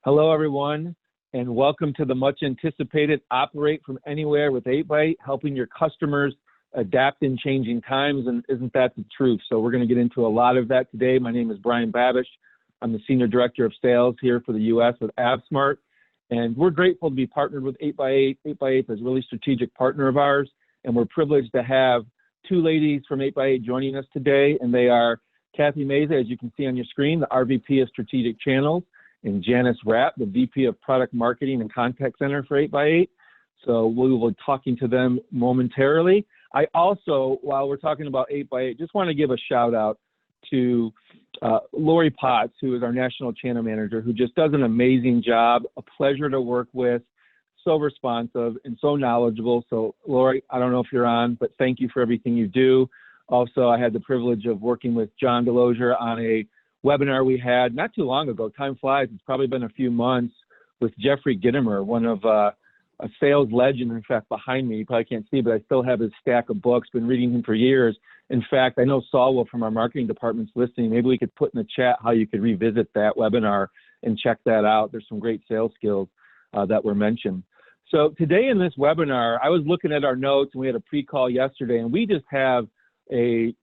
Hello, everyone, and welcome to the much anticipated Operate from Anywhere with 8x8, helping your customers adapt in changing times. And isn't that the truth? So we're going to get into a lot of that today. My name is Brian Babish. I'm the Senior Director of Sales here for the U.S. with AppSmart. And we're grateful to be partnered with 8x8. 8x8 is a really strategic partner of ours. And we're privileged to have two ladies from 8x8 joining us today. And they are Kathy Meza, as you can see on your screen, the RVP of Strategic Channels, and Janice Rapp, the VP of Product Marketing and Contact Center for 8x8. So we will be talking to them momentarily. I also, while we're talking about 8x8, just want to give a shout out to Lori Potts, who is our National Channel Manager, who just does an amazing job, a pleasure to work with, so responsive and so knowledgeable. So Lori, I don't know if you're on, but thank you for everything you do. Also, I had the privilege of working with John Delosier on a webinar we had not too long ago. Time flies. It's probably been a few months with Jeffrey Gittimer, one of a sales legend, in fact, behind me. You probably can't see, but I still have his stack of books, been reading him for years. In fact, I know Saul from our marketing department's listening. Maybe we could put in the chat how you could revisit that webinar and check that out. There's some great sales skills that were mentioned. So today in this webinar, I was looking at our notes, and we had a pre-call yesterday, and we just have a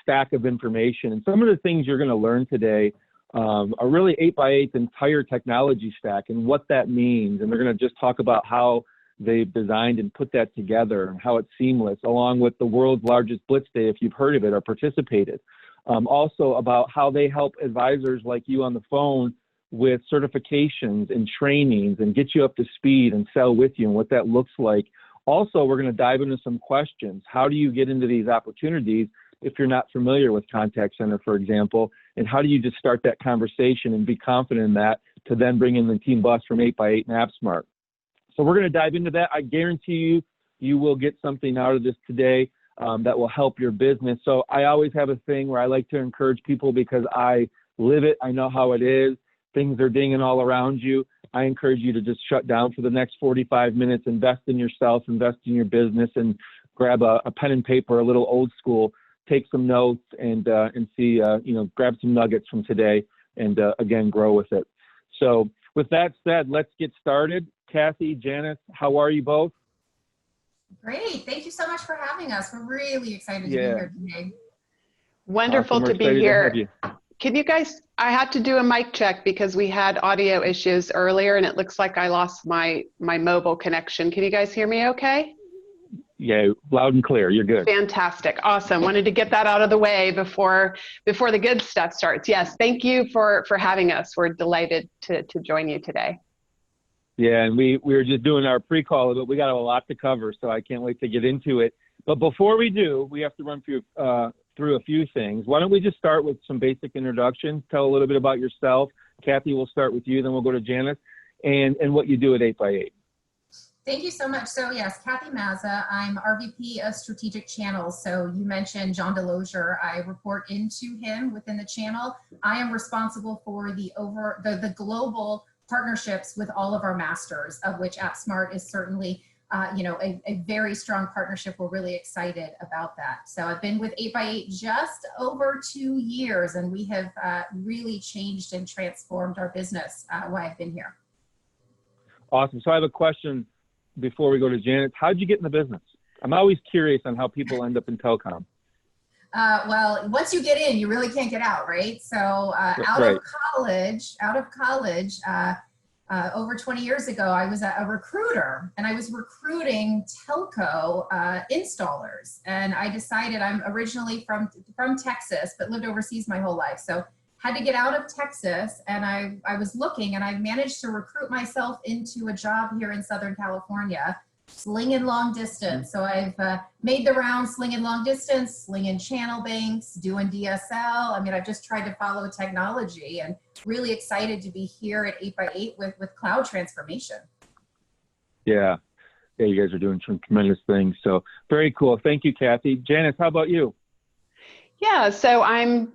stack of information. And some of the things you're going to learn today are really 8x8's entire technology stack and what that means. And they're going to just talk about how they've designed and put that together and how it's seamless, along with the world's largest Blitz Day, if you've heard of it or participated. Also about how they help advisors like you on the phone with certifications and trainings and get you up to speed and sell with you and what that looks like. Also, we're going to dive into some questions. How do you get into these opportunities if you're not familiar with Contact Center, for example? And how do you just start that conversation and be confident in that to then bring in the team bus from 8x8 and AppSmart? So we're going to dive into that. I guarantee you, you will get something out of this today that will help your business. So I always have a thing where I like to encourage people because I live it. I know how it is. Things are dinging all around you. I encourage you to just shut down for the next 45 minutes, invest in yourself, invest in your business, and grab a pen and paper, a little old school, take some notes and see, grab some nuggets from today and again, grow with it. So with that said, let's get started. Kathy, Janice, how are you both? Great. Thank you so much for having us. We're really excited to be here today. Wonderful to be here. Can you guys, I had to do a mic check because we had audio issues earlier and it looks like I lost my mobile connection. Can you guys hear me okay? Yeah, loud and clear. You're good. Fantastic. Awesome. Wanted to get that out of the way before the good stuff starts. Yes, thank you for having us. We're delighted to join you today. Yeah, and we were just doing our pre-call, but we got a lot to cover, so I can't wait to get into it. But before we do, we have to run through a few things. Why don't we just start with some basic introductions, tell a little bit about yourself. Kathy, we'll start with you, then we'll go to Janice, and what you do at 8x8. Thank you so much. So yes, Kathy Meza, I'm RVP of Strategic Channels. So you mentioned John Delosier. I report into him within the channel. I am responsible for the global partnerships with all of our masters, of which AppSmart is certainly a very strong partnership. We're really excited about that. So I've been with 8x8 just over 2 years, and we have really changed and transformed our business while I've been here. Awesome. So I have a question before we go to Janet. How'd you get in the business? I'm always curious on how people end up in telecom. Well, once you get in, you really can't get out, right? So out of college, over 20 years ago, I was a recruiter, and I was recruiting telco installers. And I decided, I'm originally from Texas, but lived overseas my whole life. So had to get out of Texas, and I was looking, and I managed to recruit myself into a job here in Southern California, slinging long distance. So I've made the rounds, slinging long distance, slinging channel banks, doing DSL. I mean, I've just tried to follow technology, and really excited to be here at 8x8 with cloud transformation. Yeah, you guys are doing some tremendous things. So very cool. Thank you, Kathy. Janice, how about you? Yeah, so I'm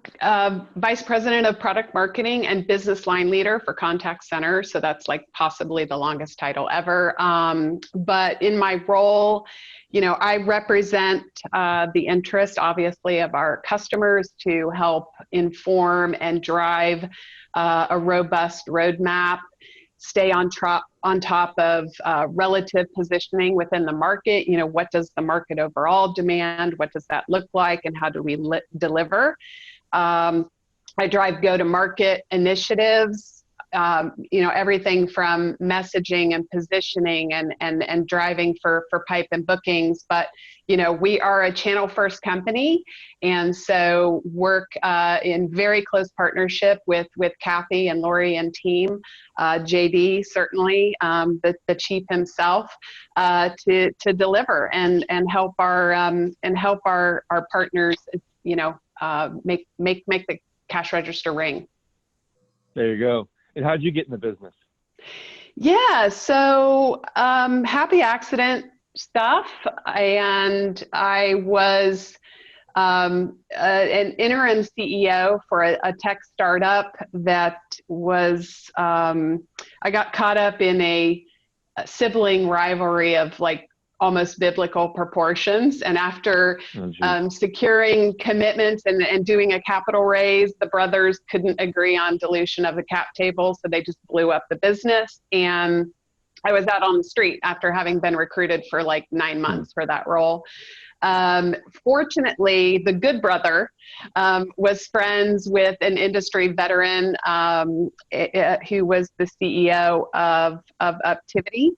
Vice President of Product Marketing and Business Line Leader for Contact Center. So that's like possibly the longest title ever. But in my role, I represent the interest, obviously, of our customers to help inform and drive a robust roadmap, stay on top of relative positioning within the market. What does the market overall demand? What does that look like? And how do we deliver? I drive go-to-market initiatives, everything from messaging and positioning and driving for pipe and bookings. But, we are a channel first company. And so work in very close partnership with Kathy and Lori and team, JD, certainly, the chief himself, to deliver and help our partners, make the cash register ring. There you go. And how'd you get in the business? Yeah, so happy accident stuff. And I was an interim CEO for a tech startup that was, I got caught up in a sibling rivalry of like almost biblical proportions. And after securing commitments and doing a capital raise, the brothers couldn't agree on dilution of the cap table. So they just blew up the business. And I was out on the street after having been recruited for like 9 months for that role. Fortunately, the good brother was friends with an industry veteran who was the CEO of Uptivity,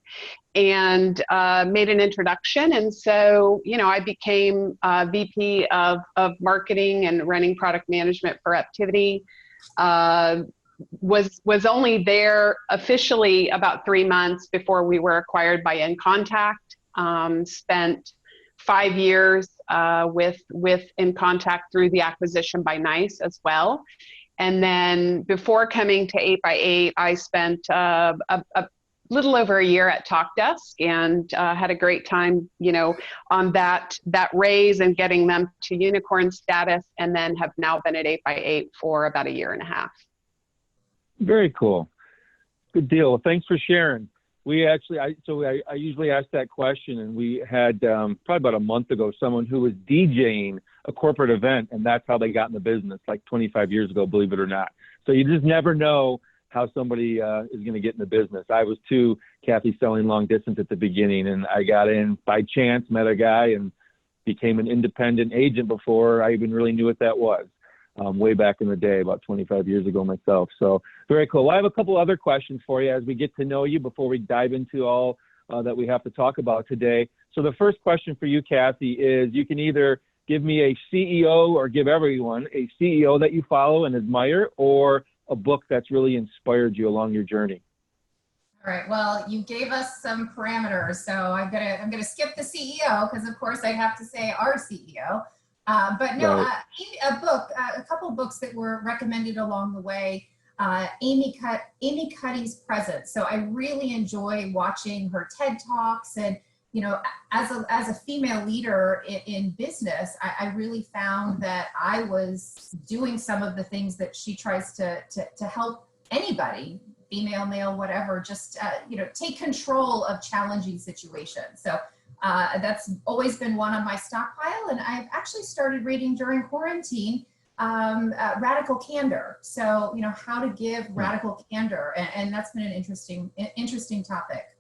and made an introduction. And so, I became VP of marketing and running product management for Uptivity. Was only there officially about 3 months before we were acquired by InContact. Spent 5 years with InContact through the acquisition by NICE as well. And then before coming to 8x8, I spent a little over a year at TalkDesk and had a great time, on that raise and getting them to unicorn status, and then have now been at 8x8 for about a year and a half. Very cool. Good deal. Well, thanks for sharing. We actually, I usually ask that question, and we had probably about a month ago someone who was DJing a corporate event, and that's how they got in the business, like 25 years ago, believe it or not. So you just never know how somebody is going to get in the business. I was too, Kathy, selling long distance at the beginning, and I got in by chance, met a guy, and became an independent agent before I even really knew what that was. Way back in the day, about 25 years ago myself. So very cool. Well, I have a couple other questions for you as we get to know you before we dive into all that we have to talk about today. So the first question for you, Kathy, is you can either give me a CEO or give everyone a CEO that you follow and admire, or a book that's really inspired you along your journey. All right. Well, you gave us some parameters, so I'm gonna skip the CEO because, of course, I have to say our CEO. But no, right. A couple books that were recommended along the way. Amy Cuddy's Presence. So I really enjoy watching her TED Talks, and as a female leader in business, I really found that I was doing some of the things that she tries to help anybody, female, male, whatever, just take control of challenging situations. So that's always been one on my stockpile, and I've actually started reading during quarantine Radical Candor. So how to give radical candor, and that's been an interesting topic.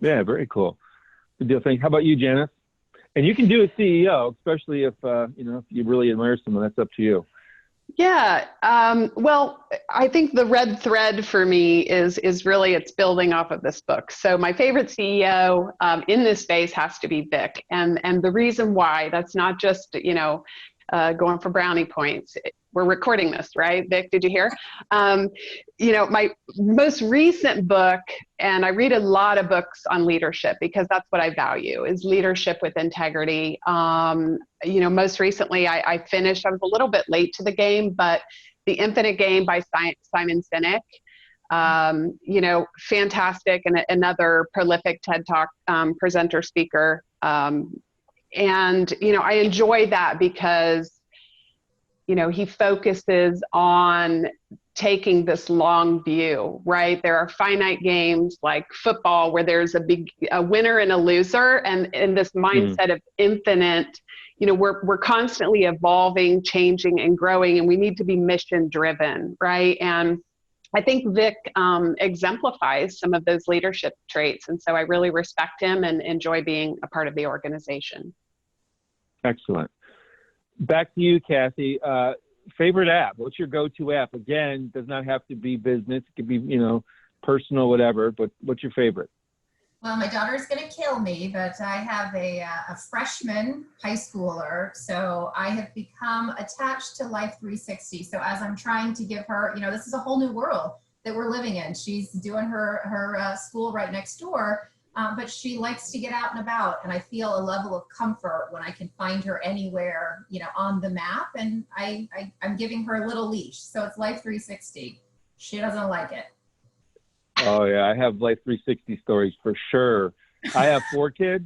Yeah, very cool. Good deal. Thanks. How about you, Janice? And you can do a CEO, especially if if you really admire someone. That's up to you. Yeah. Well, I think the red thread for me is really it's building off of this book. So my favorite CEO in this space has to be Vic. And the reason why, that's not just, going for brownie points. We're recording this, right? Vic, did you hear? My most recent book, and I read a lot of books on leadership because that's what I value, is leadership with integrity. Most recently I finished, I was a little bit late to the game, but The Infinite Game by Simon Sinek. Fantastic, and another prolific TED Talk presenter speaker. I enjoy that because he focuses on taking this long view, right? There are finite games like football where there's a winner and a loser, and in this mindset of infinite, we're constantly evolving, changing, and growing, and we need to be mission driven, right? And I think Vic exemplifies some of those leadership traits, and so I really respect him and enjoy being a part of the organization. Excellent. Back to you, Kathy. Favorite app? What's your go-to app? Again, does not have to be business. It could be, personal, whatever, but what's your favorite? Well, my daughter's going to kill me, but I have a freshman high schooler, so I have become attached to Life 360. So as I'm trying to give her, this is a whole new world that we're living in. She's doing her school right next door, but she likes to get out and about, and I feel a level of comfort when I can find her anywhere, on the map, and I'm giving her a little leash. So it's Life 360. She doesn't like it. Oh yeah, I have Life 360 stories for sure. I have 4 kids,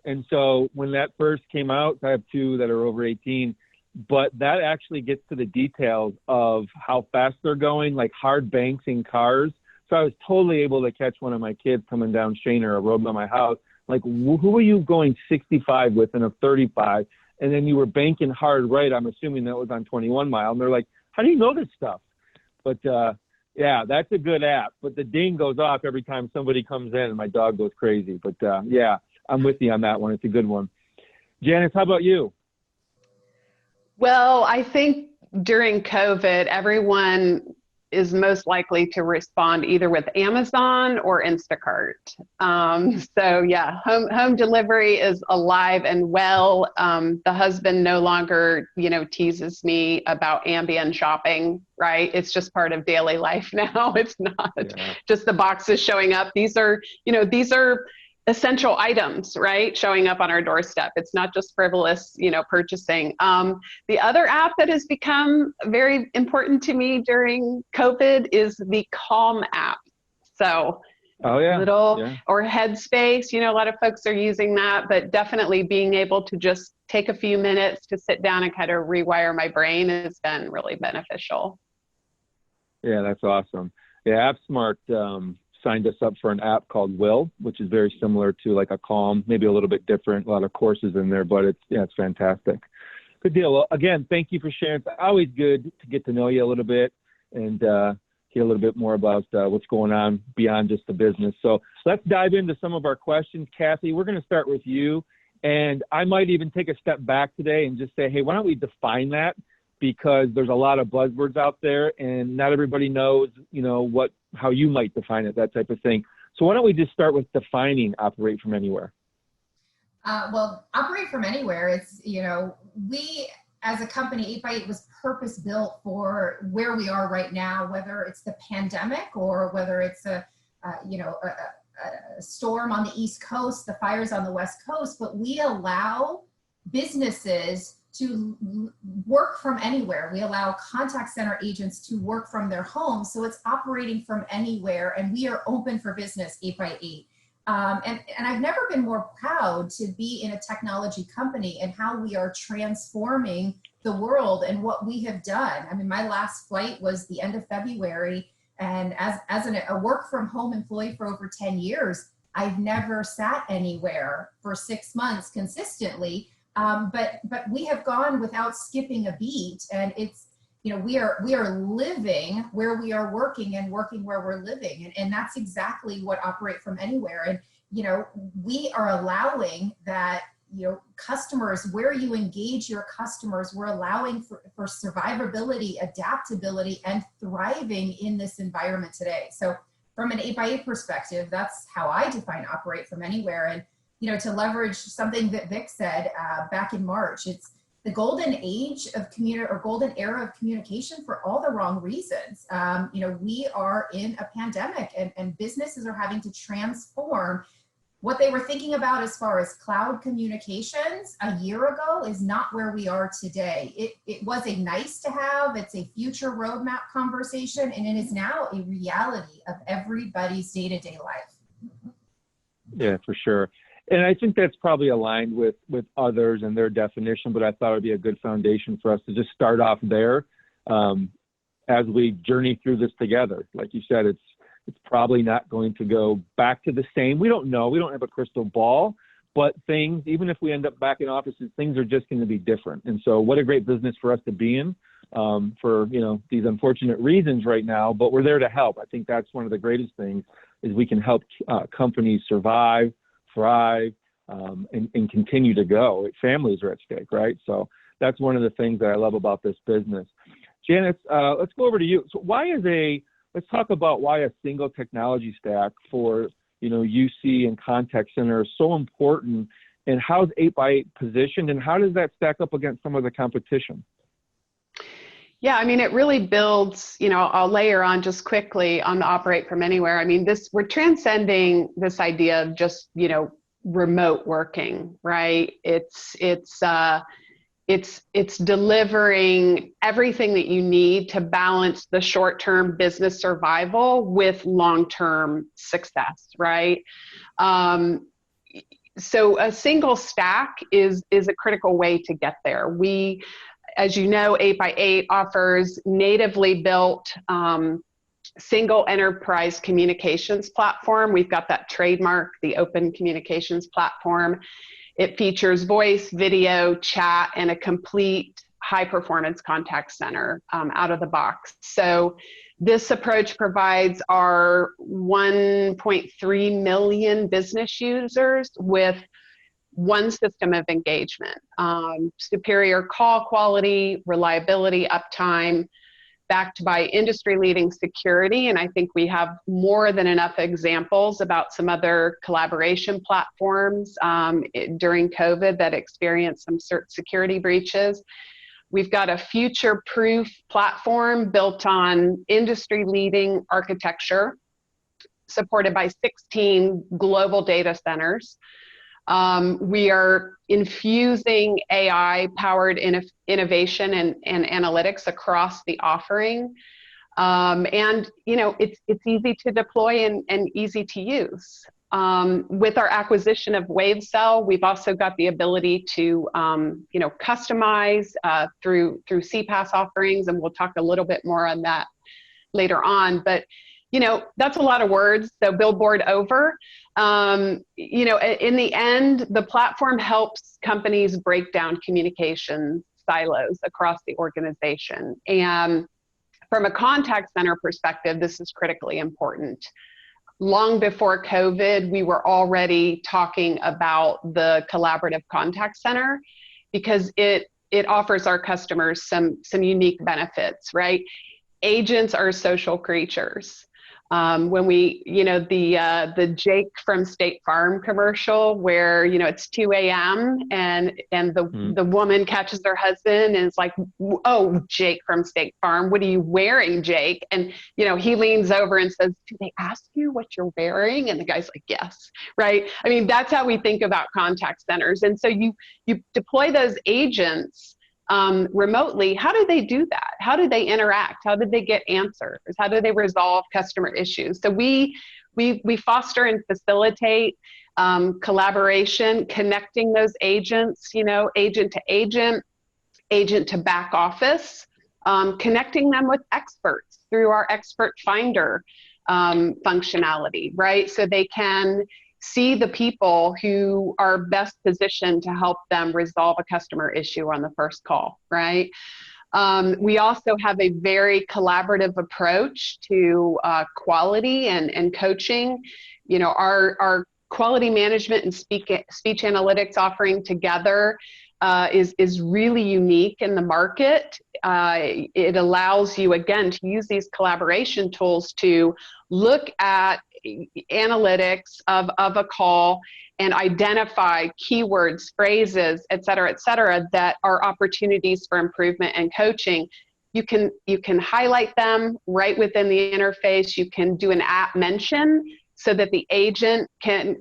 and so when that first came out, I have 2 that are over 18, but that actually gets to the details of how fast they're going, like hard banks in cars. So I was totally able to catch one of my kids coming down Shane or a road by my house, like, who are you going 65 with in a 35? And then you were banking hard right. I'm assuming that was on 21 mile. And they're like, how do you know this stuff? But yeah, that's a good app. But the ding goes off every time somebody comes in and my dog goes crazy. But yeah, I'm with you on that one. It's a good one. Janice, how about you? Well, I think during COVID, everyone is most likely to respond either with Amazon or Instacart. So yeah, home delivery is alive and well. The husband no longer, teases me about Ambien shopping, right? It's just part of daily life now. It's not just the boxes showing up. These are essential items, right? Showing up on our doorstep. It's not just frivolous, purchasing. The other app that has become very important to me during COVID is the Calm app. So or Headspace, a lot of folks are using that, but definitely being able to just take a few minutes to sit down and kind of rewire my brain has been really beneficial. Yeah, that's awesome. Yeah, AppSmart signed us up for an app called Will, which is very similar to like a Calm, maybe a little bit different, a lot of courses in there, but it's fantastic. Good deal. Well, again, thank you for sharing. It's always good to get to know you a little bit and hear a little bit more about what's going on beyond just the business. So let's dive into some of our questions. Kathy, we're going to start with you, and I might even take a step back today and just say, hey, why don't we define that? Because there's a lot of buzzwords out there and not everybody knows, how you might define it, that type of thing. So why don't we just start with defining operate from anywhere? Well, operate from anywhere, it's, we as a company, 8x8 was purpose built for where we are right now, whether it's the pandemic or whether it's a storm on the East Coast, the fires on the West Coast, but we allow businesses to work from anywhere. We allow contact center agents to work from their homes. So it's operating from anywhere, and we are open for business 8x8. And I've never been more proud to be in a technology company and how we are transforming the world and what we have done. I mean, my last flight was the end of February, and as a work from home employee for over 10 years, I've never sat anywhere for 6 months consistently. But we have gone without skipping a beat, and it's, we are living where we are working and working where we're living. And that's exactly what operate from anywhere. And, we are allowing that, customers, where you engage your customers, we're allowing for survivability, adaptability, and thriving in this environment today. So from an 8x8 perspective, that's how I define operate from anywhere. And to leverage something that Vic said back in March, it's the golden age of golden era of communication for all the wrong reasons. We are in a pandemic, and businesses are having to transform what they were thinking about as far as cloud communications a year ago is not where we are today. It was a nice to have, it's a future roadmap conversation, and it is now a reality of everybody's day-to-day life. Yeah, for sure. And I think that's probably aligned with others and their definition, but I thought it would be a good foundation for us to just start off there as we journey through this together. Like you said, it's probably not going to go back to the same. We don't know. We don't have a crystal ball, but things, even if we end up back in offices, things are just going to be different. And so what a great business for us to be in for, these unfortunate reasons right now, but we're there to help. I think that's one of the greatest things is we can help companies survive, thrive, and continue to go. Families are at stake, right? So that's one of the things that I love about this business. Janice, let's go over to you. So let's talk about why a single technology stack for, UC and contact center is so important, and how's 8x8 positioned, and how does that stack up against some of the competition? Yeah, it really builds, I'll layer on just quickly on the operate from anywhere. We're transcending this idea of just, remote working, right? It's delivering everything that you need to balance the short-term business survival with long-term success, right? So a single stack is a critical way to get there. We, as you know, 8x8 offers natively built single enterprise communications platform. We've got that trademark, the open communications platform. It features voice, video, chat, and a complete high-performance contact center out of the box. So this approach provides our 1.3 million business users with one system of engagement, superior call quality, reliability, uptime, backed by industry-leading security. And I think we have more than enough examples about some other collaboration platforms during COVID that experienced some security breaches. We've got a future-proof platform built on industry-leading architecture, supported by 16 global data centers. We are infusing AI-powered innovation and analytics across the offering. And it's easy to deploy and easy to use. With our acquisition of WaveCell, we've also got the ability to customize through CPaaS offerings, and we'll talk a little bit more on that later on. But that's a lot of words, so billboard over. In the end, the platform helps companies break down communication silos across the organization. And from a contact center perspective, this is critically important. Long before COVID, we were already talking about the collaborative contact center because it offers our customers some unique benefits, right? Agents are social creatures. When we, the Jake from State Farm commercial where, it's 2 a.m. and the woman catches her husband and is like, "Oh, Jake from State Farm, what are you wearing, Jake?" And, he leans over and says, "Did they ask you what you're wearing?" And the guy's like, "Yes," right? That's how we think about contact centers. And so you deploy those agents remotely. How do they do that? How do they interact? How do they get answers? How do they resolve customer issues? So we foster and facilitate collaboration, connecting those agents, agent to agent, agent to back office, connecting them with experts through our expert finder functionality, right? So they can see the people who are best positioned to help them resolve a customer issue on the first call, right? We also have a very collaborative approach to quality and coaching. Our quality management and speech analytics offering together is really unique in the market. It allows you, again, to use these collaboration tools to look at analytics of a call and identify keywords, phrases, et cetera, that are opportunities for improvement and coaching. You can highlight them right within the interface. You can do an app mention so that the agent can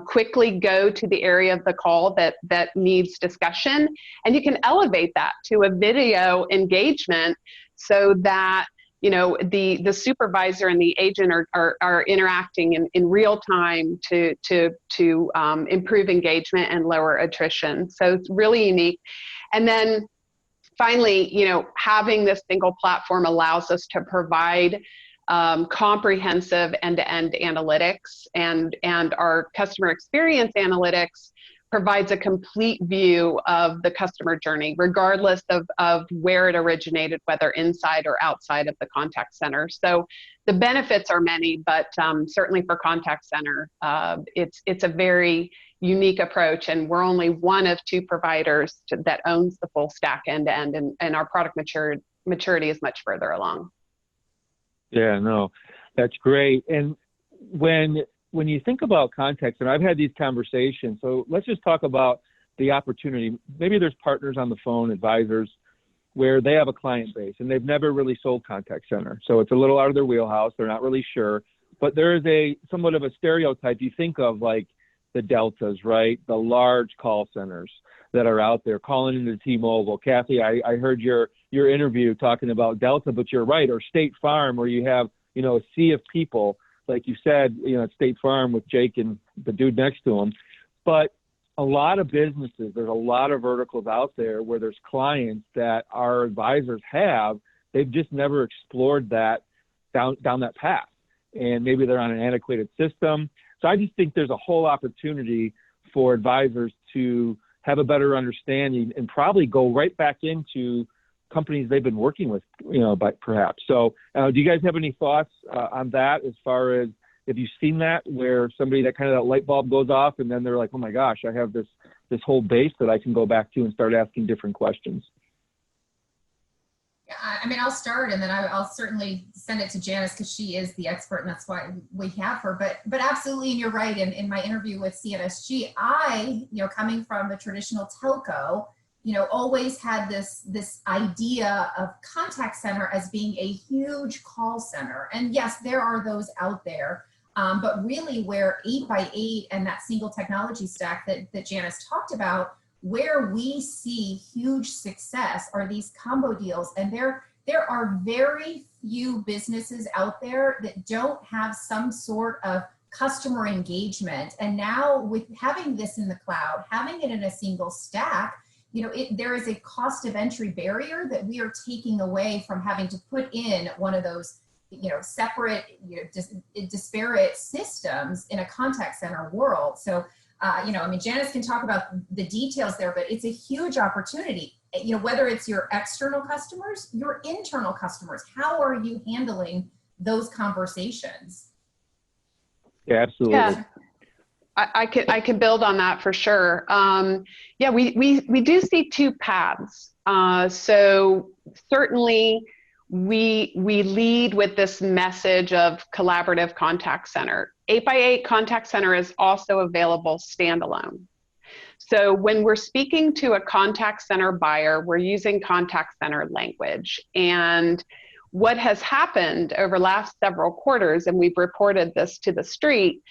quickly go to the area of the call that needs discussion. And you can elevate that to a video engagement so that the supervisor and the agent are interacting in real time to improve engagement and lower attrition. So it's really unique. And then finally, having this single platform allows us to provide comprehensive end-to-end analytics, and our customer experience analytics provides a complete view of the customer journey, regardless of where it originated, whether inside or outside of the contact center. So the benefits are many, but certainly for contact center, it's a very unique approach, and we're only one of two providers that owns the full stack end-to-end, and our product maturity is much further along. Yeah, no, that's great. And when you think about context, and I've had these conversations, so let's just talk about the opportunity. Maybe there's partners on the phone, advisors, where they have a client base and they've never really sold contact center. So it's a little out of their wheelhouse. They're not really sure, but there is somewhat of a stereotype. You think of like the Deltas, right? The large call centers that are out there calling into T-Mobile. Kathy, I heard your interview talking about Delta, but you're right, or State Farm, where you have, a sea of people. Like you said, at State Farm with Jake and the dude next to him. But a lot of businesses, there's a lot of verticals out there where there's clients that our advisors they've just never explored that down that path. And maybe they're on an antiquated system. So I just think there's a whole opportunity for advisors to have a better understanding and probably go right back into companies they've been working with, perhaps. So do you guys have any thoughts on that, as far as, have you seen that, where somebody that light bulb goes off and then they're like, oh my gosh, I have this whole base that I can go back to and start asking different questions? Yeah, I mean, I'll start, and then I'll certainly send it to Janice, because she is the expert, and that's why we have her. But absolutely, and you're right. In my interview with CNSG, I, coming from the traditional telco, always had this idea of contact center as being a huge call center. And yes, there are those out there, but really where 8x8 and that single technology stack that Janice talked about, where we see huge success are these combo deals. And there are very few businesses out there that don't have some sort of customer engagement. And now with having this in the cloud, having it in a single stack, there is a cost of entry barrier that we are taking away from having to put in one of those, separate, disparate systems in a contact center world. So, Janice can talk about the details there, but it's a huge opportunity. Whether it's your external customers, your internal customers, how are you handling those conversations? Yeah, absolutely. Yeah. I can build on that for sure. We do see two paths. So certainly we lead with this message of collaborative contact center. 8x8 Contact Center is also available standalone. So when we're speaking to a contact center buyer, we're using contact center language. And what has happened over the last several quarters, and we've reported this to the street,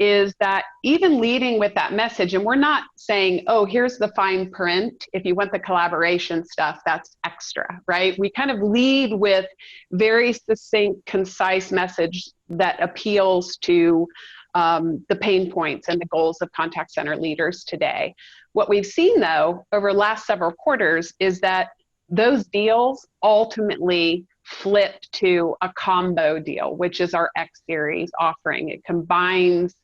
is that even leading with that message, and we're not saying, oh, here's the fine print, if you want the collaboration stuff, that's extra, right? We kind of lead with very succinct, concise message that appeals to the pain points and the goals of contact center leaders today. What we've seen, though, over the last several quarters is that those deals ultimately flipped to a combo deal, which is our X Series offering. It combines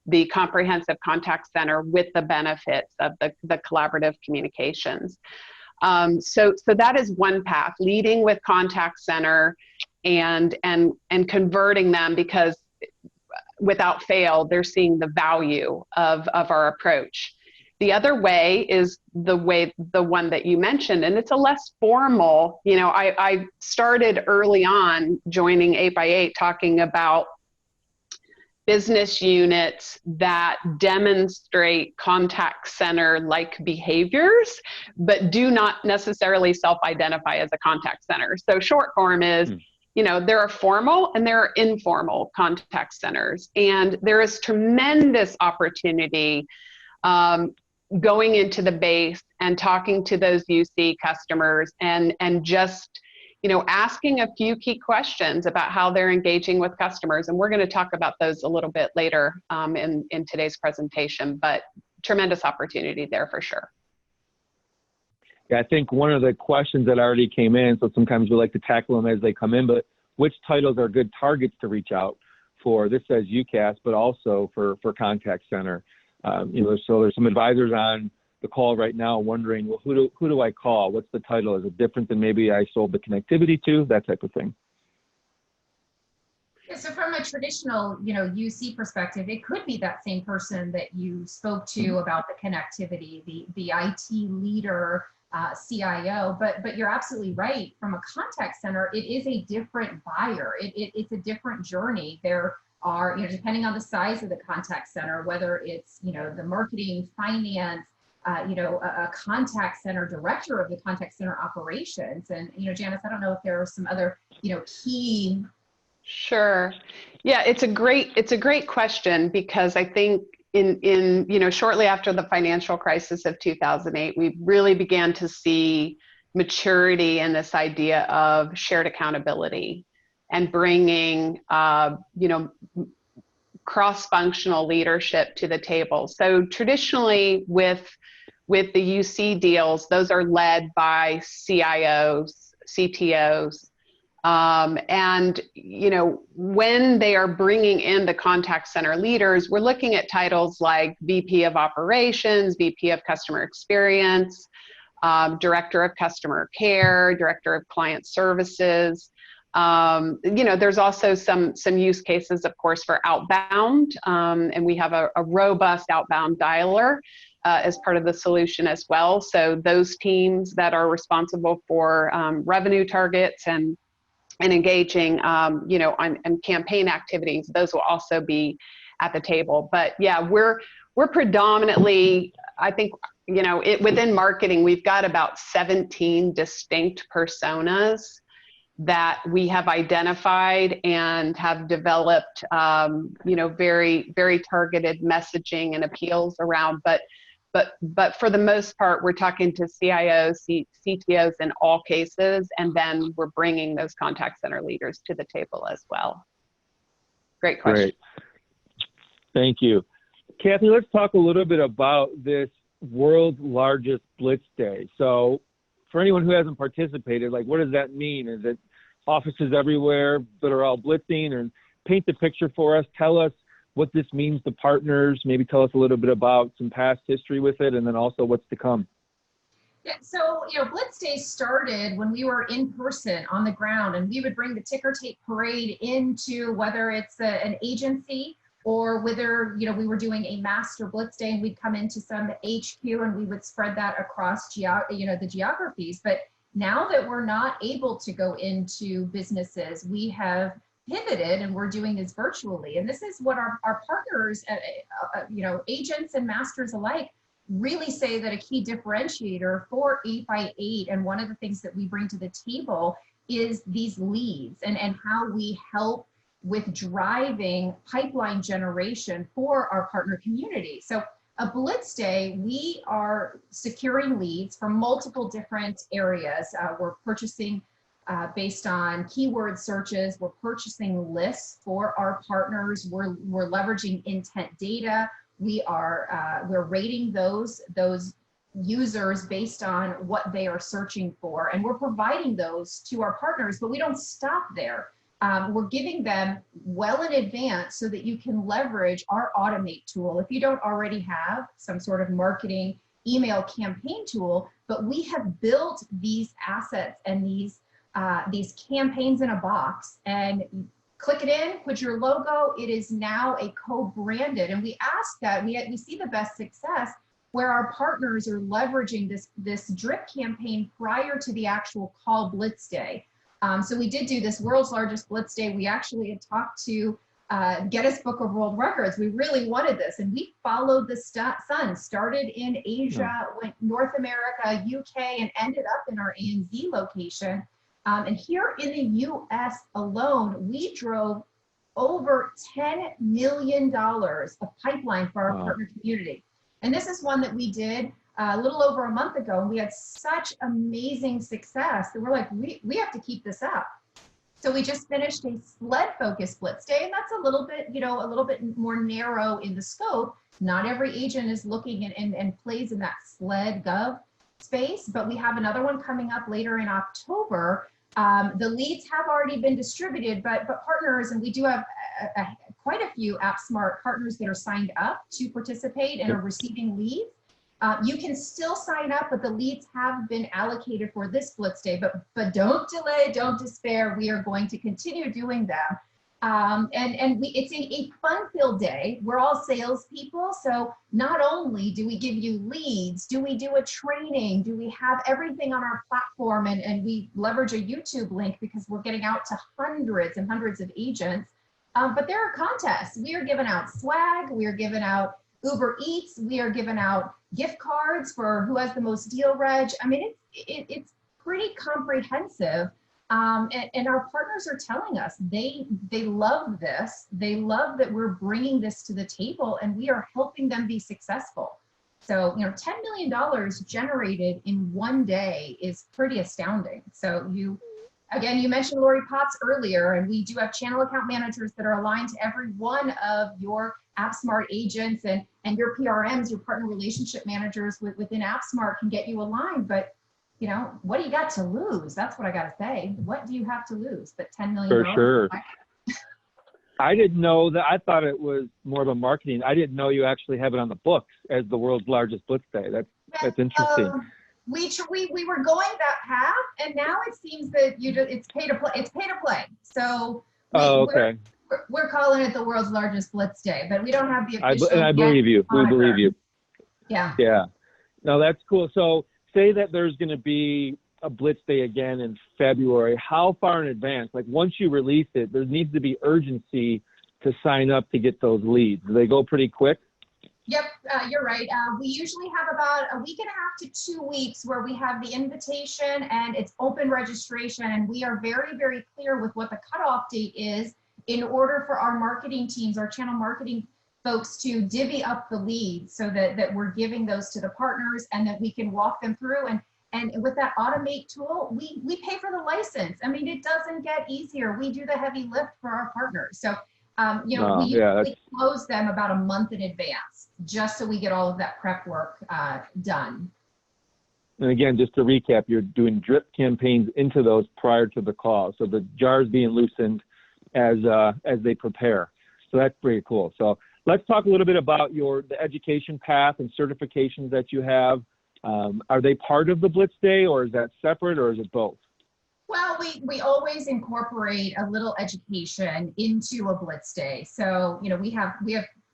the comprehensive contact center with the benefits of the collaborative communications. So that is one path, leading with contact center and converting them, because without fail, they're seeing the value of our approach. The other way is the one that you mentioned, and it's a less formal, I started early on joining 8x8 talking about business units that demonstrate contact center-like behaviors, but do not necessarily self-identify as a contact center. So short form is, there are formal and there are informal contact centers. And there is tremendous opportunity going into the base and talking to those UC customers and just asking a few key questions about how they're engaging with customers. And we're going to talk about those a little bit later in today's presentation, but tremendous opportunity there for sure. Yeah, I think one of the questions that already came in, so sometimes we like to tackle them as they come in, but which titles are good targets to reach out for? This says UCAS, but also for contact center. So there's some advisors on the call right now wondering, well, who do I call? What's the title? Is it different than maybe I sold the connectivity to? That type of thing. Yeah, so from a traditional, UC perspective, it could be that same person that you spoke to about the connectivity, the IT leader, CIO, but you're absolutely right. From a contact center, it is a different buyer. It's a different journey. There are, depending on the size of the contact center, whether it's, the marketing, finance, a contact center director of the contact center operations. And, Janice, I don't know if there are some other, key. Sure. Yeah, it's a great question, because I think in shortly after the financial crisis of 2008, we really began to see maturity in this idea of shared accountability and bringing, cross-functional leadership to the table. So traditionally with the UC deals, those are led by CIOs, CTOs, and when they are bringing in the contact center leaders, we're looking at titles like VP of Operations, VP of Customer Experience, Director of Customer Care, Director of Client Services. There's also some use cases, of course, for outbound, and we have a robust outbound dialer as part of the solution as well. So those teams that are responsible for revenue targets and engaging, on campaign activities, those will also be at the table. But yeah, we're predominantly, I think, within marketing, we've got about 17 distinct personas that we have identified and have developed, very, very targeted messaging and appeals around. But for the most part, we're talking to CIOs, CTOs in all cases, and then we're bringing those contact center leaders to the table as well. Great question. Great. Thank you. Kathy, let's talk a little bit about this world's largest Blitz Day. So for anyone who hasn't participated, what does that mean? Is it offices everywhere that are all blitzing? And paint the picture for us. Tell us what this means to partners. Maybe tell us a little bit about some past history with it, and then also what's to come. Yeah, so, Blitz Days started when we were in person on the ground, and we would bring the ticker tape parade into whether it's an agency or whether, we were doing a master Blitz Day, and we'd come into some HQ and we would spread that across, the geographies. But now that we're not able to go into businesses, we have pivoted and we're doing this virtually. And this is what our partners, agents and masters alike, really say that a key differentiator for 8x8, and one of the things that we bring to the table, is these leads and how we help with driving pipeline generation for our partner community. So a Blitz Day, we are securing leads from multiple different areas. We're purchasing based on keyword searches. We're purchasing lists for our partners. We're leveraging intent data. We're rating those users based on what they are searching for, and we're providing those to our partners. But we don't stop there. We're giving them well in advance so that you can leverage our Automate tool if you don't already have some sort of marketing email campaign tool. But we have built these assets and these campaigns in a box, and click it in, put your logo. It is now a co-branded, and we ask that we see the best success where our partners are leveraging this drip campaign prior to the actual call Blitz Day. So we did do this world's largest Blitz Day. We actually had talked to Guinness Book of World Records. We really wanted this, and we followed the sun. Started in Asia, went North America, UK, and ended up in our ANZ location. And here in the US alone, we drove over $10 million of pipeline for our partner community. And this is one that we did a little over a month ago, and we had such amazing success that we're like, we have to keep this up. So we just finished a sled focused Blitz Day, and that's a little bit, a little bit more narrow in the scope. Not every agent is looking and plays in that sled gov space, but we have another one coming up later in October. The leads have already been distributed, but partners, and we do have quite a few AppSmart partners that are signed up to participate and are receiving leads. You can still sign up, but the leads have been allocated for this Blitz Day, but don't delay, don't despair. We are going to continue doing them. It's a fun-filled day. We're all salespeople, so not only do we give you leads, do we do a training, do we have everything on our platform, and we leverage a YouTube link because we're getting out to hundreds and hundreds of agents, but there are contests. We are giving out swag, we are giving out Uber Eats, we are giving out gift cards for who has the most deal reg. I mean, it's pretty comprehensive. And our partners are telling us they love this. They love that we're bringing this to the table and we are helping them be successful. So, $10 million generated in one day is pretty astounding. So you mentioned Lori Potts earlier, and we do have channel account managers that are aligned to every one of your AppSmart agents, and your PRMs, your partner relationship managers within AppSmart can get you aligned. But what do you got to lose? That's what I got to say. What do you have to lose? But $10 million. For sure. I didn't know that. I thought it was more of a marketing. I didn't know you actually have it on the books as the world's largest Blitz Day. That's interesting. We were going that path, and now it seems that it's pay to play. It's pay to play. So okay. We're calling it the world's largest Blitz Day, but we don't have the official. And I believe you. We believe you. Yeah. Yeah. No, that's cool. So say that there's going to be a Blitz Day again in February. How far in advance? Like once you release it, there needs to be urgency to sign up to get those leads. Do they go pretty quick? Yep, you're right. We usually have about a week and a half to 2 weeks where we have the invitation and it's open registration, and we are very, very clear with what the cutoff date is in order for our marketing teams, our channel marketing folks, to divvy up the leads so that we're giving those to the partners and that we can walk them through. And with that Automate tool, we pay for the license. I mean, it doesn't get easier. We do the heavy lift for our partners. So, we close them about a month in advance just so we get all of that prep work done. And again, just to recap, you're doing drip campaigns into those prior to the call. So the jar's being loosened as they prepare. So that's pretty cool. So let's talk a little bit about the education path and certifications that you have. Are they part of the Blitz Day, or is that separate, or is it both? Well, we always incorporate a little education into a Blitz Day. So, we have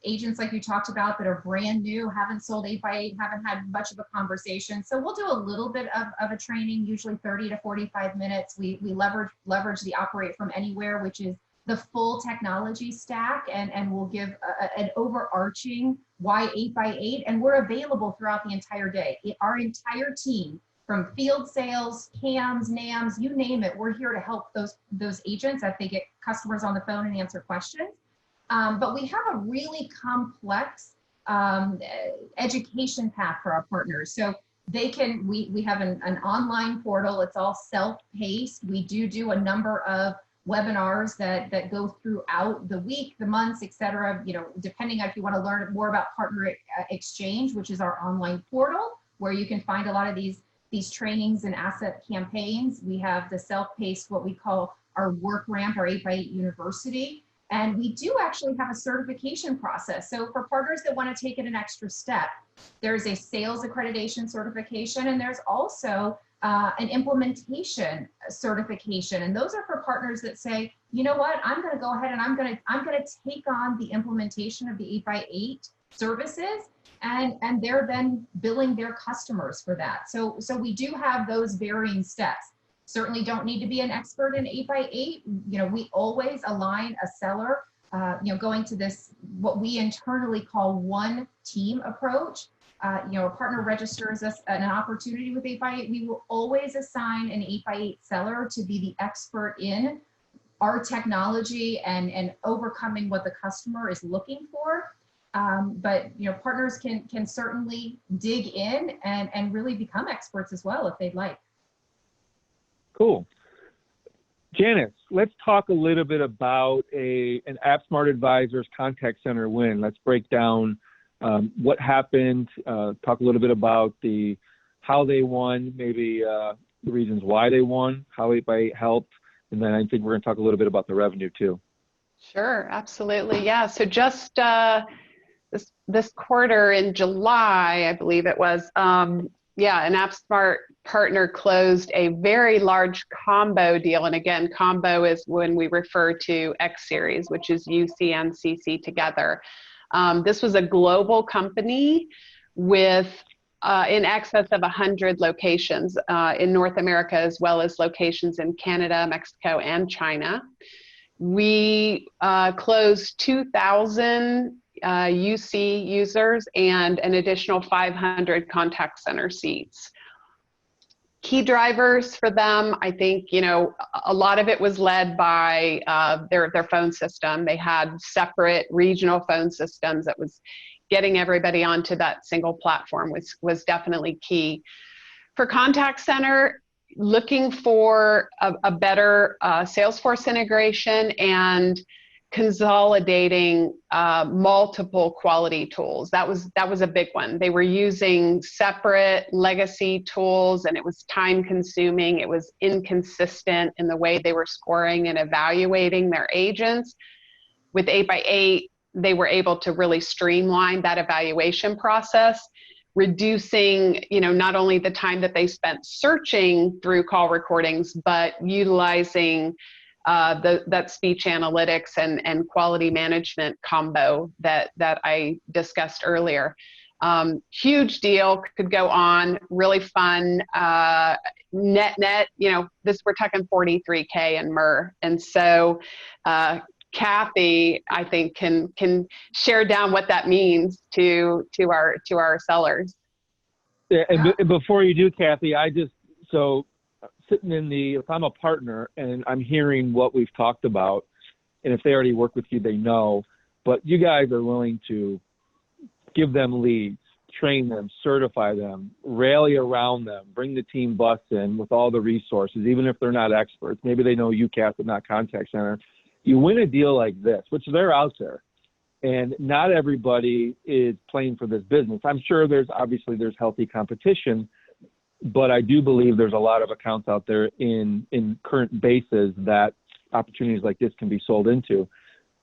agents like you talked about that are brand new, haven't sold 8x8, haven't had much of a conversation. So we'll do a little bit of a training, usually 30 to 45 minutes. We leverage the Operate from Anywhere, which is the full technology stack, and we'll give an overarching why 8x8, and we're available throughout the entire day. Our entire team, from field sales, CAMs, NAMs, you name it, we're here to help those agents as they get customers on the phone and answer questions. But we have a really complex education path for our partners. So they can, we have an online portal. It's all self-paced. We do a number of webinars that go throughout the week, the months, et cetera, depending on if you want to learn more about Partner Exchange, which is our online portal, where you can find a lot of these trainings and asset campaigns. We have the self-paced, what we call our work ramp, our 8x8 University. And we do actually have a certification process. So for partners that want to take it an extra step, there's a sales accreditation certification, and there's also an implementation certification. And those are for partners that say, you know what, I'm going to go ahead and I'm going to take on the implementation of the 8x8 services, and they're then billing their customers for that. So we do have those varying steps. Certainly don't need to be an expert in 8x8. We always align a seller, going to this, what we internally call one team approach. A partner registers us an opportunity with 8x8. We will always assign an 8x8 seller to be the expert in our technology and overcoming what the customer is looking for. But partners can certainly dig in and really become experts as well if they'd like. Cool. Janice, let's talk a little bit about an AppSmart Advisors contact center win. Let's break down what happened, talk a little bit about how they won, maybe the reasons why they won, how it helped, and then I think we're going to talk a little bit about the revenue too. Sure, absolutely. Yeah, so just this quarter in July, I believe it was, an AppSmart partner closed a very large combo deal. And again, combo is when we refer to X series, which is UC and CC together. This was a global company with in excess of 100 locations in North America, as well as locations in Canada, Mexico, and China. We closed 2,000 UC users and an additional 500 contact center seats. Key drivers for them, I think, a lot of it was led by their phone system. They had separate regional phone systems that was getting everybody onto that single platform was definitely key. For contact center, looking for a better Salesforce integration and consolidating multiple quality tools. That was a big one. They were using separate legacy tools, and it was time consuming. It was inconsistent in the way they were scoring and evaluating their agents. With 8x8, they were able to really streamline that evaluation process, reducing, not only the time that they spent searching through call recordings, but utilizing that speech analytics and quality management combo that I discussed earlier. Huge deal, could go on, really fun. Net, we're talking 43K in MER. And so Kathy, I think, can share down what that means to our sellers. Yeah, and before you do, Kathy, sitting if I'm a partner and I'm hearing what we've talked about, and if they already work with you, they know, but you guys are willing to give them leads, train them, certify them, rally around them, bring the team bus in with all the resources, even if they're not experts. Maybe they know UCAS, but not contact center. You win a deal like this, which they're out there, and not everybody is playing for this business. I'm sure there's healthy competition, but I do believe there's a lot of accounts out there in current bases that opportunities like this can be sold into.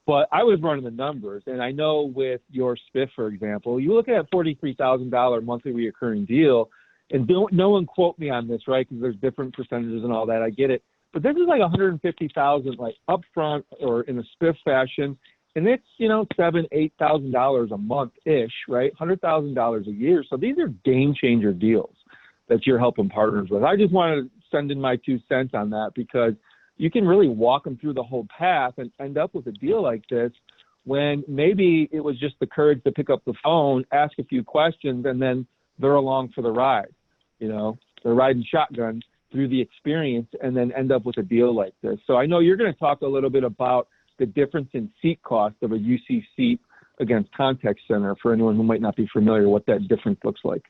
But I was running the numbers, and I know with your SPIF, for example, you look at a $43,000 monthly recurring deal, and no one quote me on this, right? Because there's different percentages and all that. I get it. But this is like $150,000, like upfront or in a SPIF fashion, and it's $7,000-8,000 a month ish, right? $100,000 a year. So these are game changer deals that you're helping partners with. I just wanted to send in my 2 cents on that, because you can really walk them through the whole path and end up with a deal like this when maybe it was just the courage to pick up the phone, ask a few questions, and then they're along for the ride. They're riding shotgun through the experience and then end up with a deal like this. So I know you're going to talk a little bit about the difference in seat cost of a UC seat against contact center for anyone who might not be familiar what that difference looks like.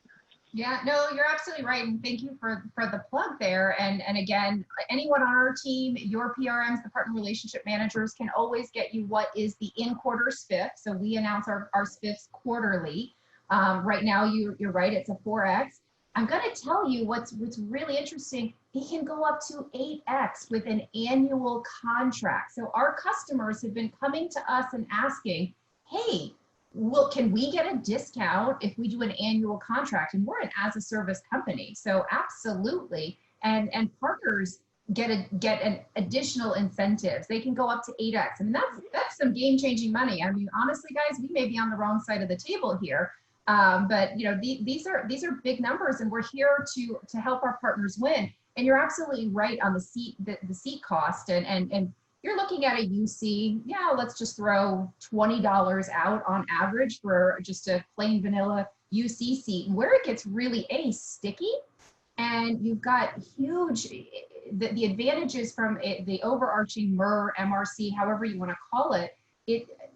Yeah, no, you're absolutely right. And thank you for the plug there. And again, anyone on our team, your PRMs, the partner relationship managers, can always get you what is the in-quarter SPIF. So we announce our SPIFs quarterly. Right now, you're right, it's a 4X. I'm going to tell you what's really interesting. It can go up to 8X with an annual contract. So our customers have been coming to us and asking, hey, can we get a discount if we do an annual contract? And we're an as-a-service company, so absolutely. And partners get an additional incentives. They can go up to 8X. I mean, that's some game-changing money. I mean, honestly, guys, we may be on the wrong side of the table here. But these are big numbers, and we're here to help our partners win. And you're absolutely right on the seat cost. And you're looking at a UC, let's just throw $20 out on average for just a plain vanilla UC seat. And where it gets really sticky, and you've got huge, the advantages from the overarching MER, MRC, however you want to call it,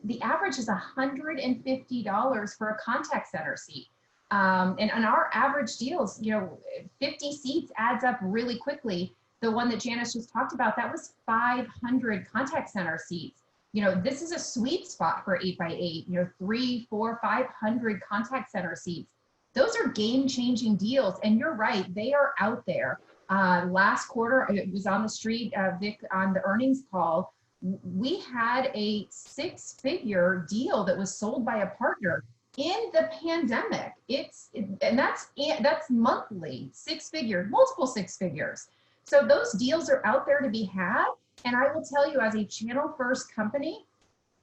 the average is $150 for a contact center seat. And on our average deals, 50 seats adds up really quickly. The one that Janice just talked about, that was 500 contact center seats. This is a sweet spot for 8x8, 3, 4, 500 contact center seats. Those are game-changing deals. And you're right, they are out there. Last quarter, it was on the street, Vic, on the earnings call, we had a 6-figure deal that was sold by a partner in the pandemic. And that's monthly, 6 figures, multiple 6 figures. So those deals are out there to be had. And I will tell you, as a channel first company,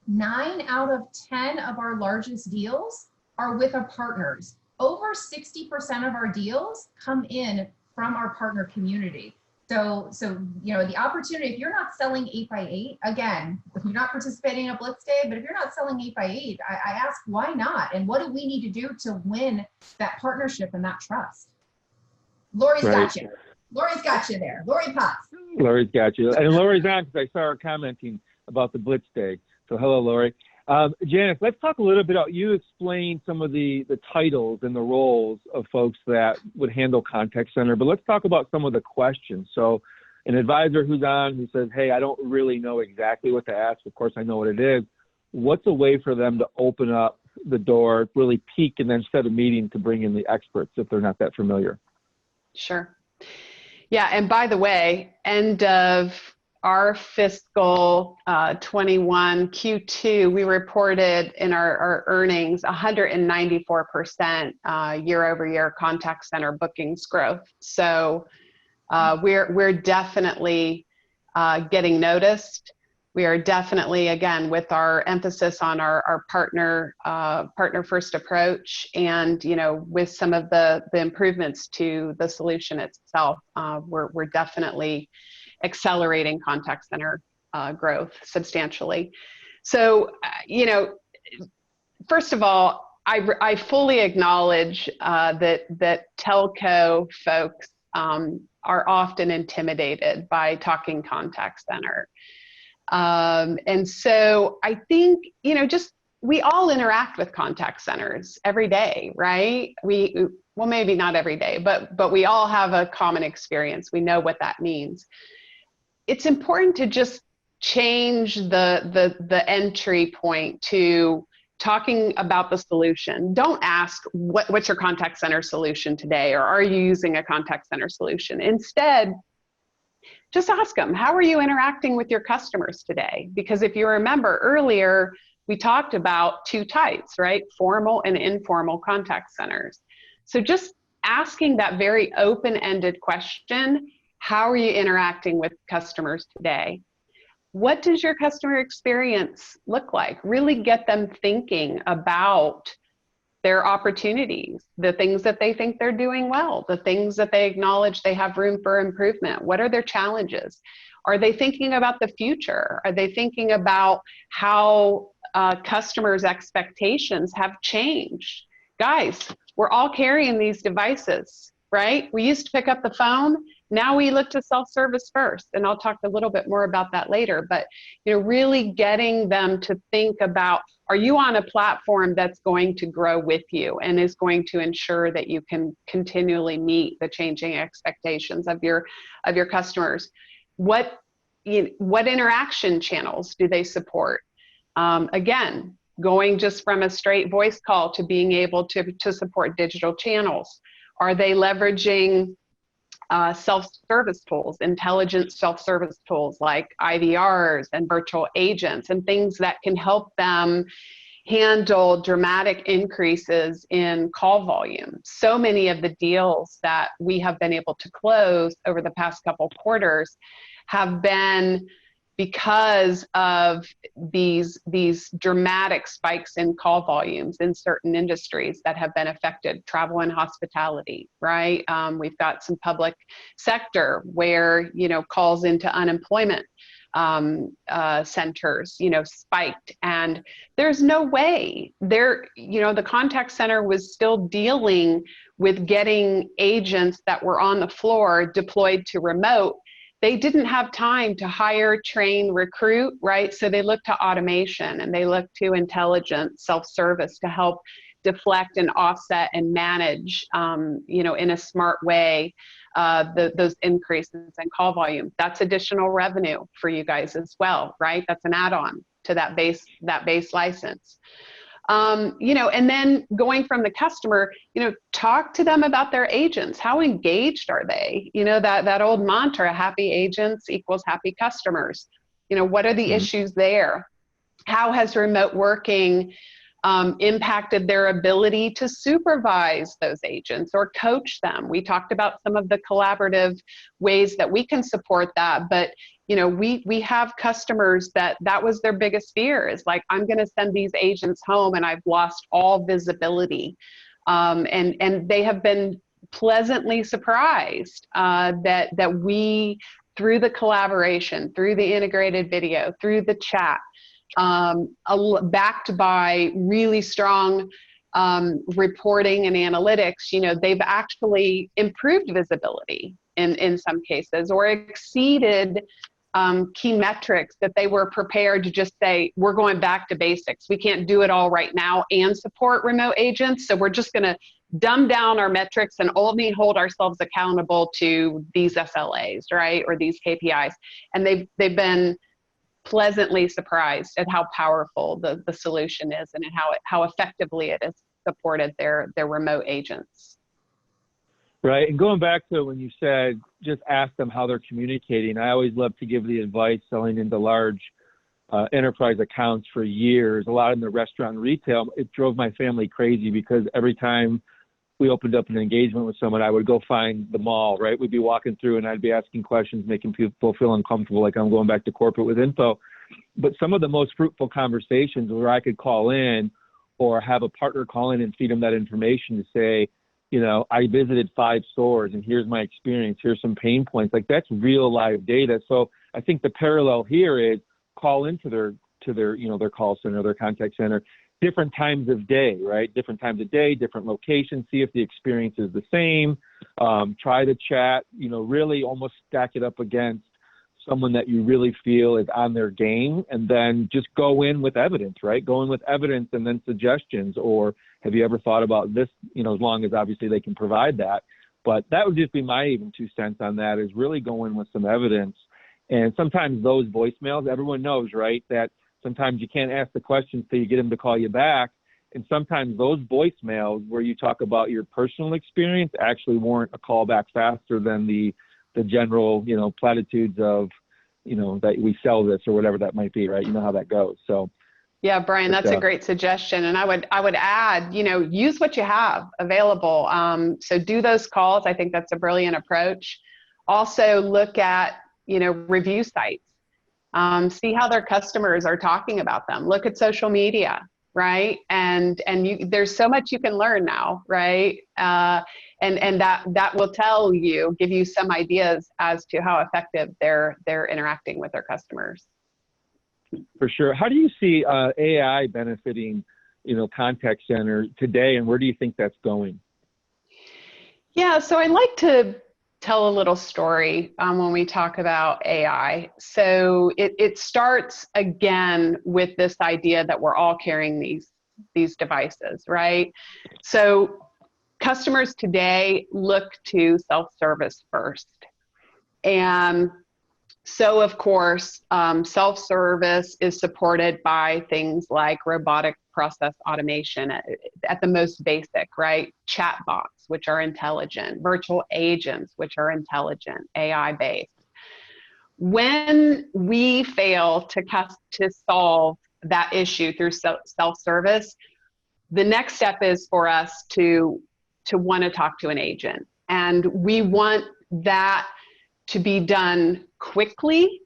9 out of 10 of our largest deals are with our partners. Over 60% of our deals come in from our partner community. So the opportunity, if you're not selling 8x8, again, if you're not participating in a Blitz Day, but if you're not selling 8x8, I ask, why not? And what do we need to do to win that partnership and that trust? Lori's got you. Lori's got you there. Lori Potts. Lori's got you. And Lori's on because I saw her commenting about the Blitz Day. So hello, Lori. Janice, let's talk a little bit about, you explained some of the titles and the roles of folks that would handle contact center, but let's talk about some of the questions. So an advisor who's on who says, hey, I don't really know exactly what to ask. Of course, I know what it is. What's a way for them to open up the door, really peek, and then set a meeting to bring in the experts if they're not that familiar? Sure. Yeah, and by the way, end of our fiscal 21 Q2, we reported in our earnings 194% year-over-year contact center bookings growth. So we're definitely getting noticed. We are definitely, again, with our emphasis on our partner first approach, and with some of the improvements to the solution itself, we're definitely accelerating contact center growth substantially. So, first of all, I fully acknowledge that telco folks are often intimidated by talking contact center. And so I think, we all interact with contact centers every day, right? Well, maybe not every day, but we all have a common experience. We know what that means. It's important to just change the entry point to talking about the solution. Don't ask what's your contact center solution today, or are you using a contact center solution? Instead, just ask them, how are you interacting with your customers today? Because if you remember earlier, we talked about 2 types, right? Formal and informal contact centers. So just asking that very open-ended question, how are you interacting with customers today? What does your customer experience look like? Really get them thinking about their opportunities, the things that they think they're doing well, the things that they acknowledge they have room for improvement. What are their challenges? Are they thinking about the future? Are they thinking about how customers' expectations have changed? Guys, we're all carrying these devices, right? We used to pick up the phone. Now we look to self-service first, and I'll talk a little bit more about that later, but really getting them to think about, are you on a platform that's going to grow with you and is going to ensure that you can continually meet the changing expectations of your customers? What interaction channels do they support? Again, going just from a straight voice call to being able to support digital channels. Are they leveraging self-service tools, intelligent self-service tools like IVRs and virtual agents and things that can help them handle dramatic increases in call volume? So many of the deals that we have been able to close over the past couple quarters have been because of these dramatic spikes in call volumes in certain industries that have been affected, travel and hospitality, right? We've got some public sector where, calls into unemployment centers, spiked, and there's no way the contact center was still dealing with getting agents that were on the floor deployed to remote they didn't have time to hire, train, recruit, right? So they look to automation and they look to intelligent self-service to help deflect and offset and manage, in a smart way, those increases in call volume. That's additional revenue for you guys as well, right? That's an add-on to that base license. And then going from the customer, talk to them about their agents. How engaged are they? That old mantra, happy agents equals happy customers. What are the issues there? How has remote working impacted their ability to supervise those agents or coach them? We talked about some of the collaborative ways that we can support that, but we have customers that was their biggest fear, is like, I'm going to send these agents home and I've lost all visibility. And they have been pleasantly surprised that we, through the collaboration, through the integrated video, through the chat, backed by really strong reporting and analytics, they've actually improved visibility in some cases, or exceeded key metrics that they were prepared to just say, we're going back to basics. We can't do it all right now and support remote agents. So we're just going to dumb down our metrics and only hold ourselves accountable to these SLAs, right? Or these KPIs. And they've been pleasantly surprised at how powerful the solution is and how effectively it has supported their remote agents. Right. And going back to when you said, just ask them how they're communicating. I always love to give the advice selling into large enterprise accounts for years, a lot in the restaurant and retail. It drove my family crazy because every time we opened up an engagement with someone, I would go find the mall, right? We'd be walking through and I'd be asking questions, making people feel uncomfortable, like I'm going back to corporate with info. But some of the most fruitful conversations where I could call in or have a partner call in and feed them that information to say, I visited 5 stores and here's my experience. Here's some pain points. Like, that's real live data. So I think the parallel here is call into their call center, their contact center, different times of day, right? Different times of day, different locations, see if the experience is the same. Try the chat, really almost stack it up against someone that you really feel is on their game, and then just go in with evidence, right? Go in with evidence and then suggestions, or have you ever thought about this, as long as obviously they can provide that. But that would just be my even 2 cents on that, is really go in with some evidence. And sometimes those voicemails, everyone knows, right, that sometimes you can't ask the questions till you get them to call you back. And sometimes those voicemails where you talk about your personal experience actually warrant a call back faster than the general, platitudes of, that we sell this or whatever that might be, right? You know how that goes. So yeah, Brian, that's a great suggestion. And I would add, use what you have available. So do those calls. I think that's a brilliant approach. Also look at, review sites. See how their customers are talking about them. Look at social media, right? And there's so much you can learn now, right? And that will give you some ideas as to how effective they're interacting with their customers. For sure. How do you see AI benefiting, contact center today, and where do you think that's going? Yeah, so I like to tell a little story when we talk about AI. So it starts again with this idea that we're all carrying these devices, right? So customers today look to self-service first. And so of course, self-service is supported by things like robotic process automation at the most basic, right? Chatbots, which are intelligent, virtual agents, which are intelligent, AI-based. When we fail to solve that issue through self-service, the next step is for us to want to talk to an agent. And we want that to be done quickly,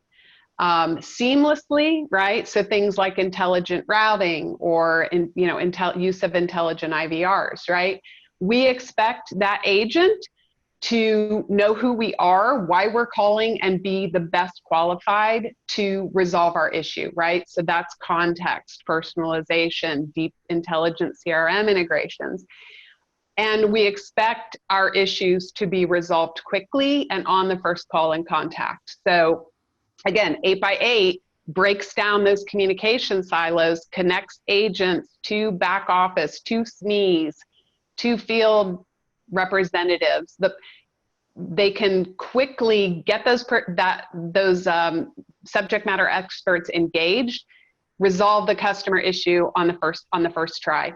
seamlessly, right? So things like intelligent routing or use of intelligent IVRs, right? We expect that agent to know who we are, why we're calling, and be the best qualified to resolve our issue, right? So that's context, personalization, deep intelligent CRM integrations. And we expect our issues to be resolved quickly and on the first call in contact. So again, 8x8 breaks down those communication silos, connects agents to back office, to SMEs, to field representatives. They can quickly get those subject matter experts engaged, resolve the customer issue on the first try.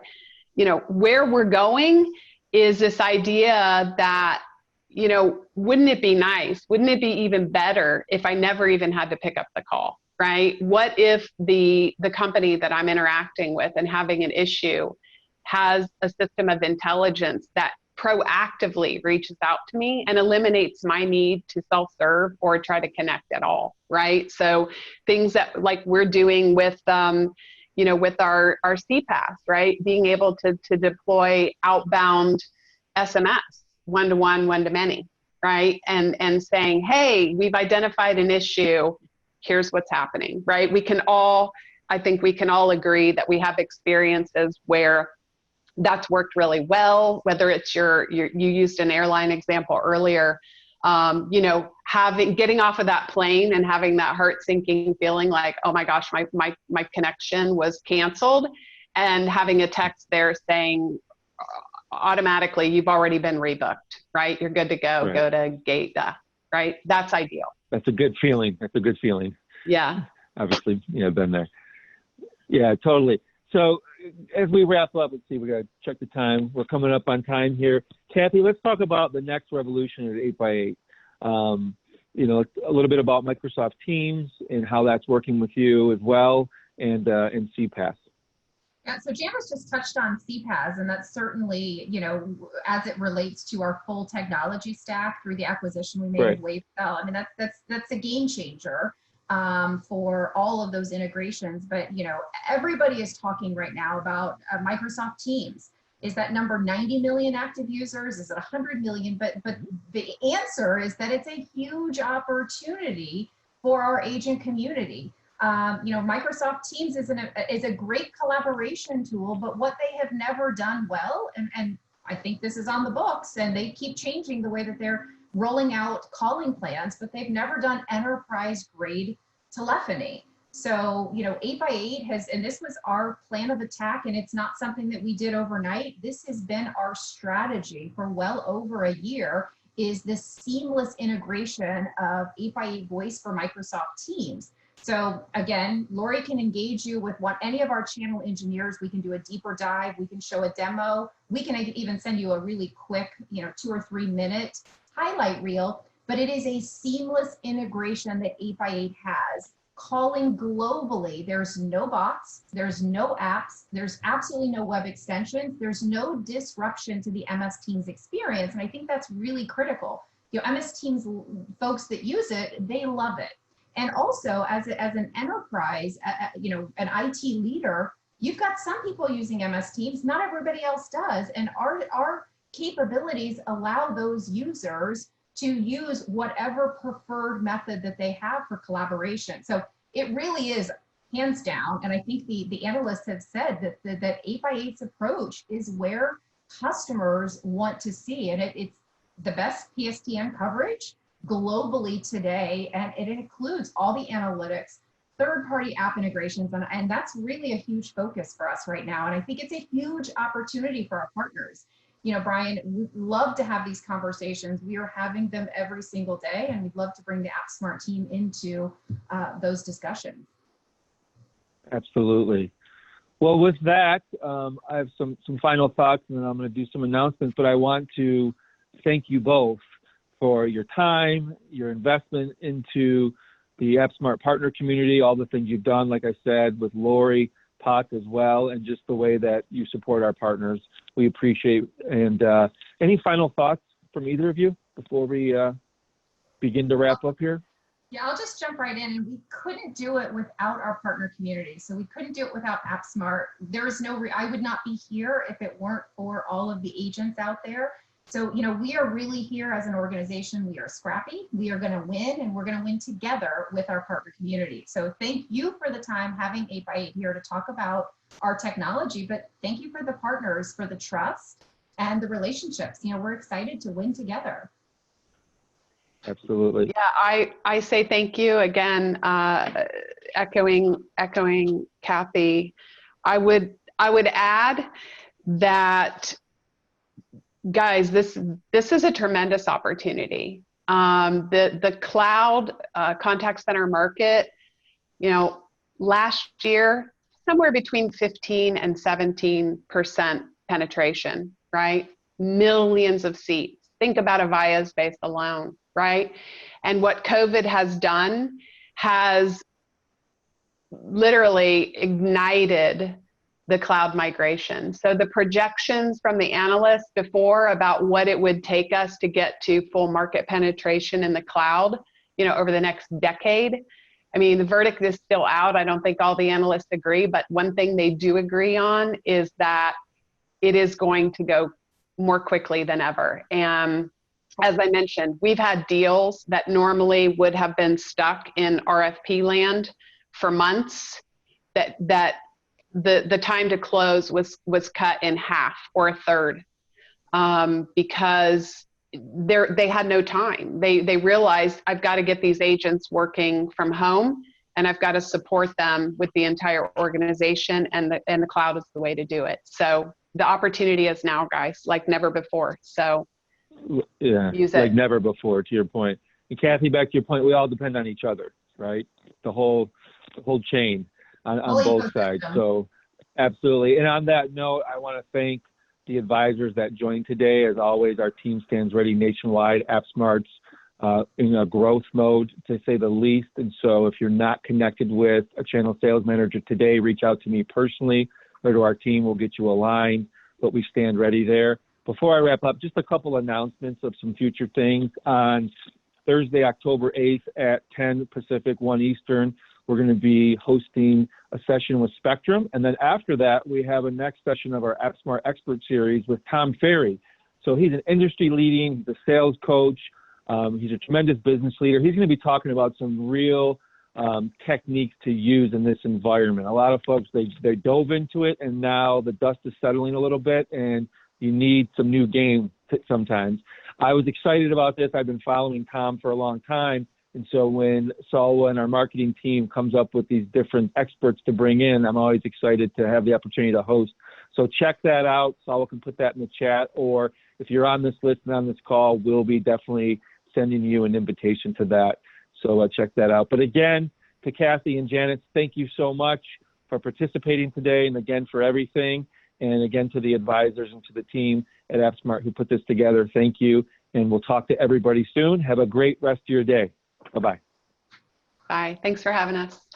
You know, where we're going is this idea that, you know, wouldn't it be nice? Wouldn't it be even better if I never even had to pick up the call, right? What if the company that I'm interacting with and having an issue has a system of intelligence that proactively reaches out to me and eliminates my need to self-serve or try to connect at all, right? So things that like we're doing with, you know, with our CPAS, right? Being able to deploy outbound SMS, one-to-one, one-to-many, right? And saying, hey, we've identified an issue, here's what's happening, right? I think we can all agree that we have experiences where that's worked really well, whether it's you used an airline example earlier, you know, getting off of that plane and having that heart sinking feeling like, oh my gosh, my connection was canceled, and having a text there saying automatically, you've already been rebooked, right? You're good to go, right. Go to gate, right? That's ideal. That's a good feeling. That's a good feeling. Yeah. Obviously, yeah, been there. Yeah, totally. So as we wrap up, let's see, we got to check the time. We're coming up on time here. Kathy, let's talk about the next revolution at 8x8. You know, a little bit about Microsoft Teams and how that's working with you as well, and CPAS. Yeah, so Janice just touched on CPAS, and that's certainly, you know, as it relates to our full technology stack through the acquisition we made of Wavecell. I mean, that's a game changer for all of those integrations. But, you know, everybody is talking right now about Microsoft Teams. Is that number 90 million active users? Is it 100 million? But the answer is that it's a huge opportunity for our agent community. You know, Microsoft Teams is a great collaboration tool, but what they have never done well, and I think this is on the books, and they keep changing the way that they're rolling out calling plans, but they've never done enterprise grade telephony. So, you know, 8x8 has, and this was our plan of attack, and it's not something that we did overnight. This has been our strategy for well over a year, is this seamless integration of 8x8 voice for Microsoft Teams. So again, Lori can engage you with any of our channel engineers. We can do a deeper dive. We can show a demo. We can even send you a really quick, you know, 2 or 3 minute highlight reel, but it is a seamless integration that 8x8 has. Calling globally, there's no bots, there's no apps, there's absolutely no web extensions, there's no disruption to the MS Teams experience. And I think that's really critical. You know, MS Teams folks that use it, they love it. And also, as an enterprise, you know, an IT leader, you've got some people using MS Teams, not everybody else does. And our capabilities allow those users to use whatever preferred method that they have for collaboration. So it really is hands down. And I think the analysts have said that 8x8's approach is where customers want to see. And it's the best PSTN coverage globally today, and it includes all the analytics, third-party app integrations, and that's really a huge focus for us right now. And I think it's a huge opportunity for our partners. You know, Brian, we'd love to have these conversations. We are having them every single day, and we'd love to bring the AppSmart team into those discussions. Absolutely. Well, with that, I have some final thoughts, and then I'm going to do some announcements, but I want to thank you both for your time, your investment into the AppSmart partner community, all the things you've done, like I said, with Lori, Potts as well, and just the way that you support our partners. We appreciate. And any final thoughts from either of you before we begin to wrap up here? Yeah, I'll just jump right in. And we couldn't do it without our partner community. So we couldn't do it without AppSmart. There is I would not be here if it weren't for all of the agents out there. So, you know, we are really here as an organization. We are scrappy. We are going to win, and we're going to win together with our partner community. So thank you for the time having 8x8 here to talk about our technology, but thank you for the partners, for the trust, and the relationships. You know, we're excited to win together. Absolutely. Yeah, I say thank you again. Echoing Kathy, I would add that, guys, this is a tremendous opportunity. The cloud contact center market, you know, last year, somewhere between 15 and 17% penetration, right? Millions of seats. Think about Avaya space alone, right? And what COVID has done has literally ignited the cloud migration. So the projections from the analysts before about what it would take us to get to full market penetration in the cloud, you know, over the next decade. I mean, the verdict is still out. I don't think all the analysts agree, but one thing they do agree on is that it is going to go more quickly than ever. And as I mentioned, we've had deals that normally would have been stuck in RFP land for months, that the time to close was cut in half or a third, because they had no time. They realized, I've got to get these agents working from home, and I've got to support them with the entire organization, and the cloud is the way to do it. So the opportunity is now, guys, like never before. So yeah, use it like never before, to your point. And Kathy, back to your point, we all depend on each other, right? The whole chain on both sides. So absolutely. And on that note, I want to thank the advisors that joined today. As always, our team stands ready nationwide. AppSmart's in a growth mode, to say the least. And so if you're not connected with a channel sales manager today, reach out to me personally or to our team. We'll get you aligned, but we stand ready there. Before I wrap up, just a couple announcements of some future things. On Thursday, October 8th at 10 Pacific, 1 Eastern, we're going to be hosting a session with Spectrum. And then after that, we have a next session of our AppSmart Expert Series with Tom Ferry. So he's an industry leading, the sales coach. He's a tremendous business leader. He's going to be talking about some real techniques to use in this environment. A lot of folks, they dove into it, and now the dust is settling a little bit, and you need some new game sometimes. I was excited about this. I've been following Tom for a long time. And so when Salwa and our marketing team comes up with these different experts to bring in, I'm always excited to have the opportunity to host. So check that out. Salwa can put that in the chat, or if you're on this list and on this call, we'll be definitely sending you an invitation to that. So check that out. But again, to Kathy and Janet, thank you so much for participating today, and again, for everything. And again, to the advisors and to the team at AppSmart who put this together, thank you. And we'll talk to everybody soon. Have a great rest of your day. Bye-bye. Bye. Thanks for having us.